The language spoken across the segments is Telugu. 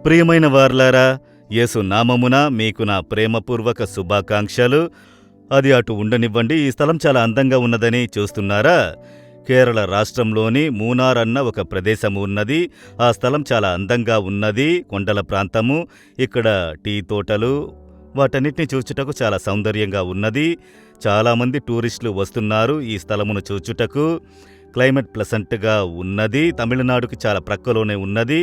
ప్రియమైన వార్లారా, యేసు నామమున మీకు నా ప్రేమపూర్వక శుభాకాంక్షలు. అది అటు ఉండనివ్వండి. ఈ స్థలం చాలా అందంగా ఉన్నదని చూస్తున్నారా? కేరళ రాష్ట్రంలోని మూనార్ అన్న ఒక ప్రదేశము ఉన్నది. ఆ స్థలం చాలా అందంగా ఉన్నది. కొండల ప్రాంతము. ఇక్కడ టీ తోటలు, వాటన్నిటిని చూచుటకు చాలా సౌందర్యంగా ఉన్నది. చాలామంది టూరిస్టులు వస్తున్నారు ఈ స్థలమును చూచుటకు. క్లైమేట్ ప్లెసెంట్గా ఉన్నది. తమిళనాడుకి చాలా ప్రక్కలోనే ఉన్నది.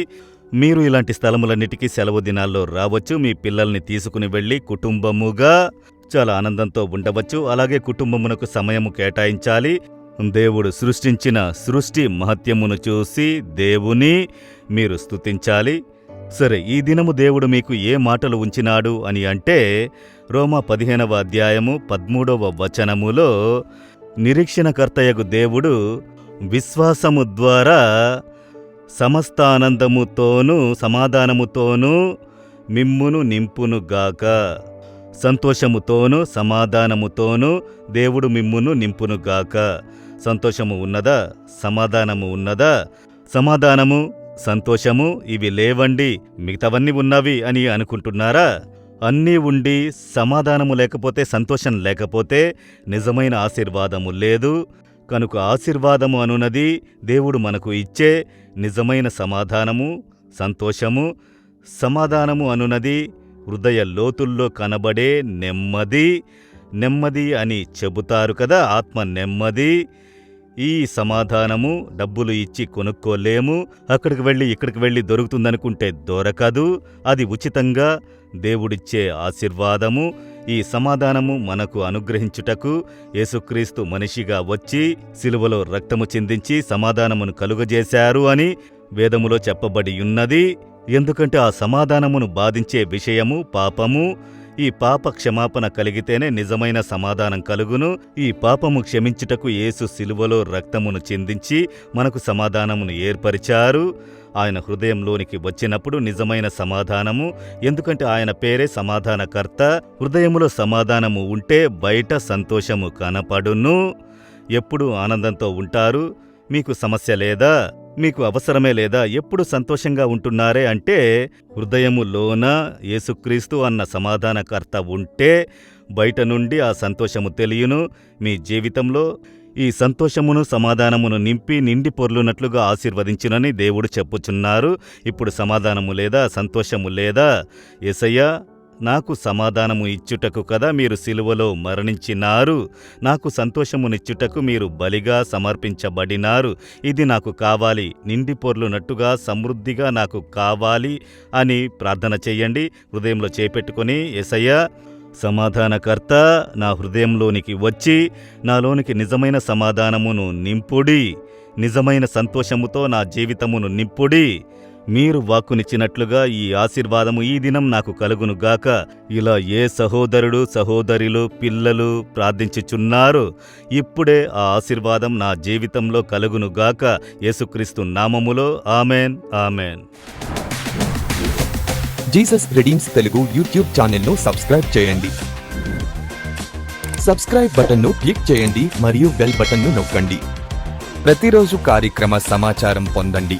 మీరు ఇలాంటి స్థలములన్నిటికీ సెలవు దినాల్లో రావచ్చు. మీ పిల్లల్ని తీసుకుని వెళ్ళి కుటుంబముగా చాలా ఆనందంతో ఉండవచ్చు. అలాగే కుటుంబమునకు సమయము కేటాయించాలి. దేవుడు సృష్టించిన సృష్టి మహత్యమును చూసి దేవుని మీరు స్తుతించాలి. సరే, ఈ దినము దేవుడు మీకు ఏ మాటలు ఉంచినాడు అని అంటే, రోమా 15వ అధ్యాయము 13వ వచనములో, నిరీక్షణకర్తయగు దేవుడు విశ్వాసము ద్వారా సమస్త ఆనందముతోనూ సమాధానముతోనూ మిమ్మును నింపునుగాక. సంతోషముతోనూ సమాధానముతోనూ దేవుడు మిమ్మును నింపునుగాక. సంతోషము ఉన్నదా? సమాధానము ఉన్నదా? సమాధానము, సంతోషము ఇవి లేవండి, మిగతావన్నీ ఉన్నవి అని అనుకుంటున్నారా? అన్నీ ఉండి సమాధానము లేకపోతే, సంతోషం లేకపోతే నిజమైన ఆశీర్వాదము లేదు. కనుక ఆశీర్వాదము అనున్నది దేవుడు మనకు ఇచ్చే నిజమైన సమాధానము, సంతోషము. సమాధానము అనున్నది హృదయ లోతుల్లో కనబడే నెమ్మది. నెమ్మది అని చెబుతారు కదా, ఆత్మ నెమ్మది. ఈ సమాధానము డబ్బులు ఇచ్చి కొనుక్కోలేము. అక్కడికి వెళ్ళి ఇక్కడికి వెళ్ళి దొరుకుతుందనుకుంటే దొరకదు. అది ఉచితంగా దేవుడిచ్చే ఆశీర్వాదము. ఈ సమాధానము మనకు అనుగ్రహించుటకు యేసుక్రీస్తు మనిషిగా వచ్చి శిలువలో రక్తము చిందించి సమాధానమును కలుగజేశారు అని వేదములో చెప్పబడి ఉన్నది. ఎందుకంటే ఆ సమాధానమును బాధించే విషయము పాపము. ఈ పాప క్షమాపణ కలిగితేనే నిజమైన సమాధానం కలుగును. ఈ పాపము క్షమించుటకు యేసు శిలువలో రక్తమును చిందించి మనకు సమాధానమును ఏర్పరిచారు. ఆయన హృదయంలోనికి వచ్చినప్పుడు నిజమైన సమాధానము. ఎందుకంటే ఆయన పేరే సమాధానకర్త. హృదయములో సమాధానము ఉంటే బయట సంతోషము కనపడును. ఎప్పుడు ఆనందంతో ఉంటారు. మీకు సమస్య లేదా? మీకు అవసరమే లేదా? ఎప్పుడు సంతోషంగా ఉంటున్నారే అంటే, హృదయములోన యేసుక్రీస్తు అన్న సమాధానకర్త ఉంటే బయట నుండి ఆ సంతోషము తెలియను. మీ జీవితంలో ఈ సంతోషమును సమాధానమును నింపి నిండి పొర్లునట్లుగా ఆశీర్వదించునని దేవుడు చెప్పుచున్నారు. ఇప్పుడు సమాధానము లేదా? సంతోషము లేదా? యేసయ్యా, నాకు సమాధానము ఇచ్చుటకు కదా మీరు సిలువలో మరణించినారు. నాకు సంతోషమునిచ్చుటకు మీరు బలిగా సమర్పించబడినారు. ఇది నాకు కావాలి, నిండి పొర్లునట్టుగా సమృద్ధిగా నాకు కావాలి అని ప్రార్థన చెయ్యండి. హృదయంలో చేపెట్టుకొని, యేసయ్యా సమాధానకర్త, నా హృదయంలోనికి వచ్చి నాలోనికి నిజమైన సమాధానమును నింపుడి. నిజమైన సంతోషముతో నా జీవితమును నింపుడి. మీరు వాక్కునిచ్చినట్లుగా ఈ ఆశీర్వాదము ఈ దినం నాకు కలుగునుగాక. ఇలా ఏ సహోదరుడు సహోదరులు పిల్లలు ప్రార్థించుచున్నారు, ఇప్పుడే ఆ ఆశీర్వాదం నా జీవితంలో కలుగునుగాక. యేసుక్రీస్తు నామములో amen, amen. Jesus redeems Telugu YouTube ఛానల్ను సబ్స్క్రైబ్ చేయండి. సబ్స్క్రైబ్ బటన్ను క్లిక్ చేయండి మరియు బెల్ బటన్ను నొక్కండి. ప్రతిరోజు కార్యక్రమ సమాచారం పొందండి.